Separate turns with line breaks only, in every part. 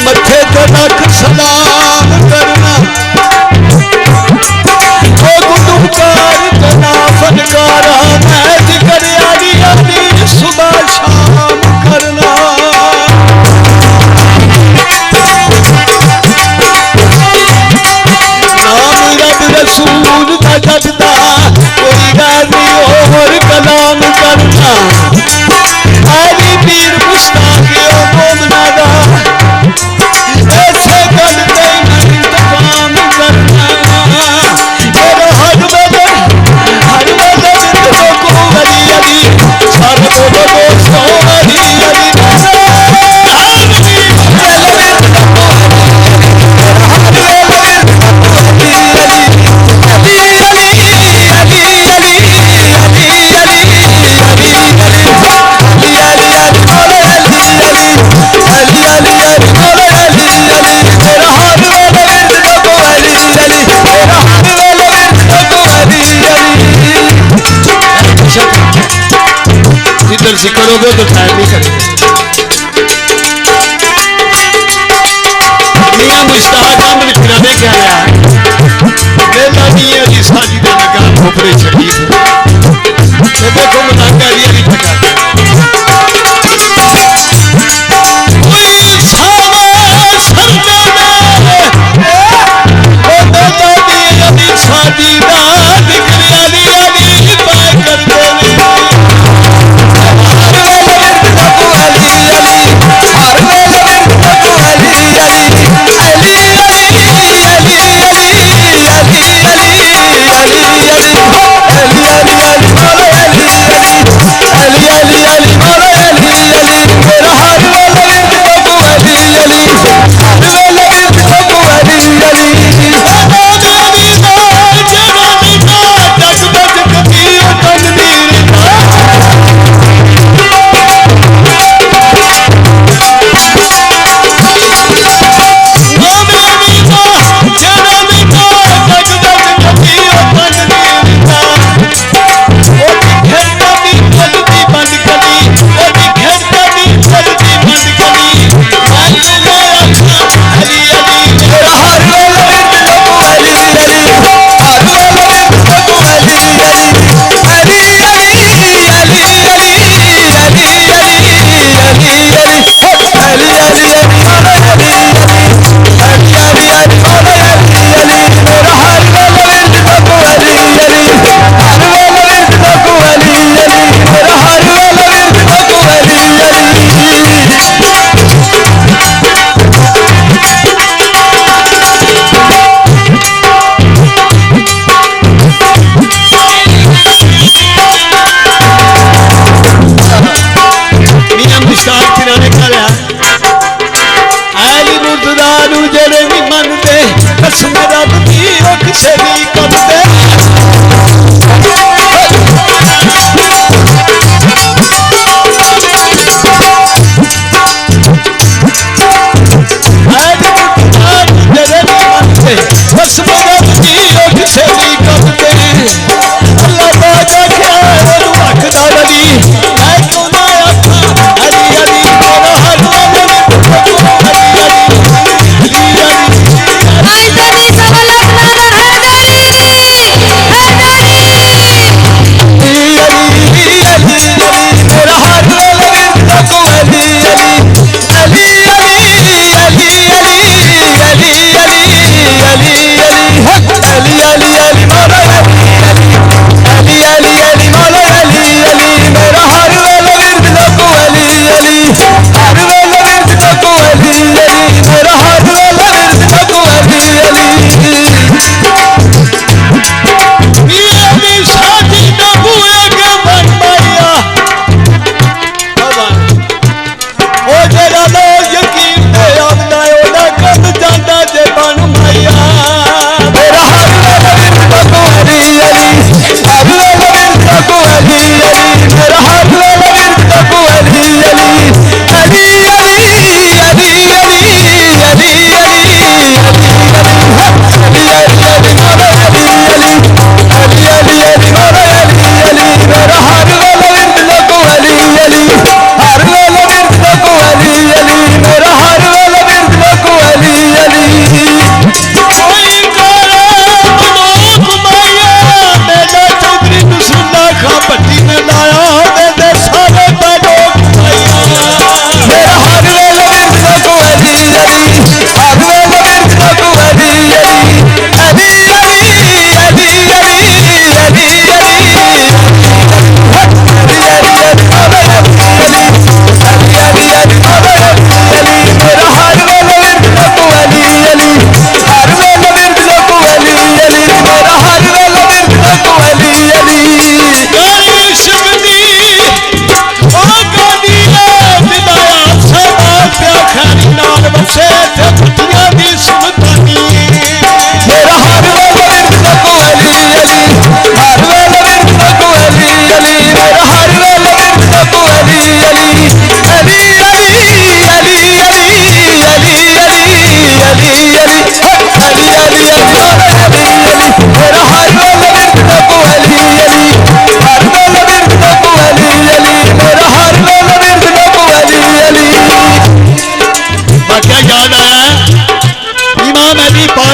मथे तो रख सलाम करना ओ गुलकार जना फनकारा मैं जिक्र यारी यारी सुबह शाम करना नाम रब रसूल का जपदा कोई गाजी और कलाम करना आली पीर मुश्ताक मोमना दा ऐसे करते इंतकाम करना मेरा हर वजह को अली अली सब लोगों को अली अली जिधर से करोगे तो टाइम नहीं करेंगे मियां मुश्ताक अहमद फिराने कह रहा है मेला मियां जी साजी दे लगा खोपरे शरीफ ते देखो मताका अली अली तक कोई सावा सरदे ओ मेला मियां जी साजी दा जिक्र अली अली पाए करदे ने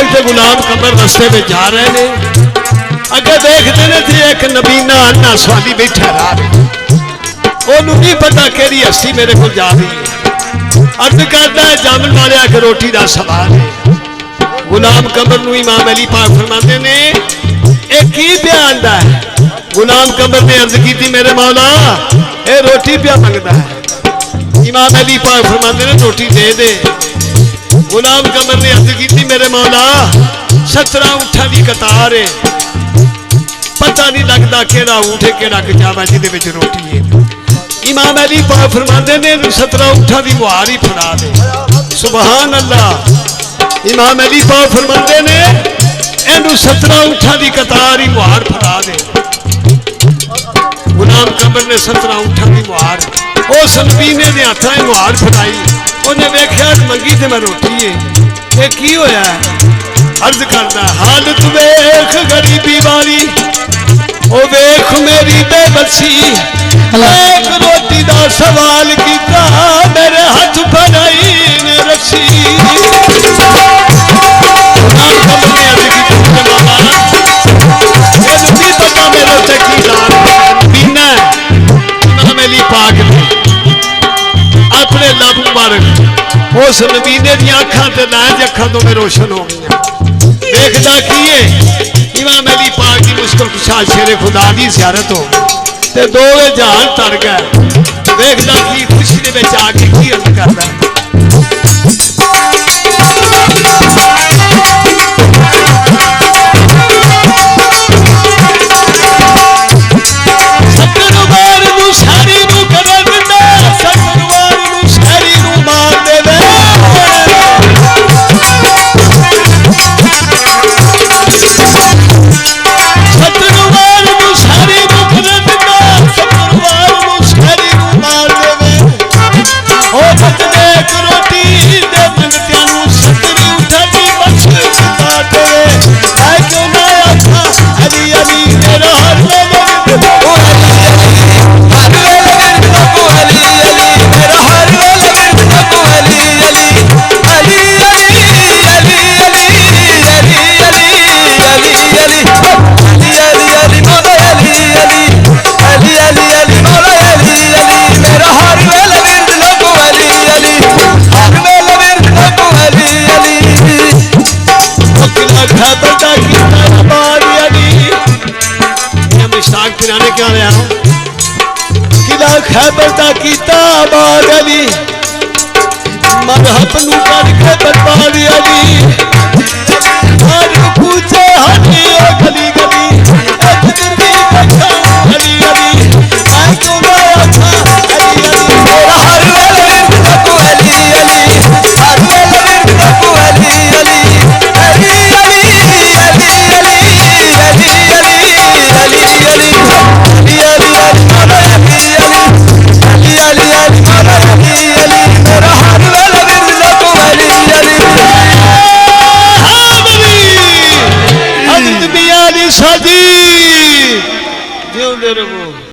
पाक के गुलाम कमर रस्ते में जा रहे ने अगे देखते ने थे एक नबीना अन्ना स्वाली बैठा रहा ओनू नहीं पता केड़ी हस्ती मेरे को जा रही है अर्ज करता है जामन वाले आके रोटी का सवाल है गुलाम कमर नू इमाम अली पाक फरमाते ने एक ही बयान है गुलाम कमर ने अर्ज की थी मेरे मौला ए रोटी पिया मंगता है इमाम अली पाक फरमाते ने रोटी दे दे गुलाम कमर ने अर्ज की थी मेरे मौला 17 ऊँटा की कतार है पता नहीं लगता केड़ा ऊँट है केड़ा कचावा जिहदे विच रोटी है इमाम अली पाक फरमाते ने 17 ऊँटा की मुहार ही फड़ा दे सुभान अल्लाह इमाम अली पाक फरमाते ने इनू 17 ऊँटा की कतार ही मुहार फड़ा दे गुलाम कमर ने 17 ऊँटा की मुहार उस नबीने दे हाथां च मुहार फड़ाई उन्हें वेख्या मंगी ते मैं रोटी है ये की होया अर्ज करदा हालत वेख गरीबी वाली ओ वेख मेरी बेबसी एक रोटी दा सवाल कीता मेरे हाथ फड़ाई ने रस्सी पता मेरे चकीदार बीना इमाम अली पाक ने अपने लब मुबारक उस नबीने दी अखां ते लाए अखां तो में रोशन हो गई देखदा की है इमाम अली पाक की मुश्किल कुशा शेरे खुदा की ज़ियारत हो ते दो जहान तर गए देखदा की खुशी दे विच आके की अर्ज करदा खैबर दा कीता बार अली मरहब नू करके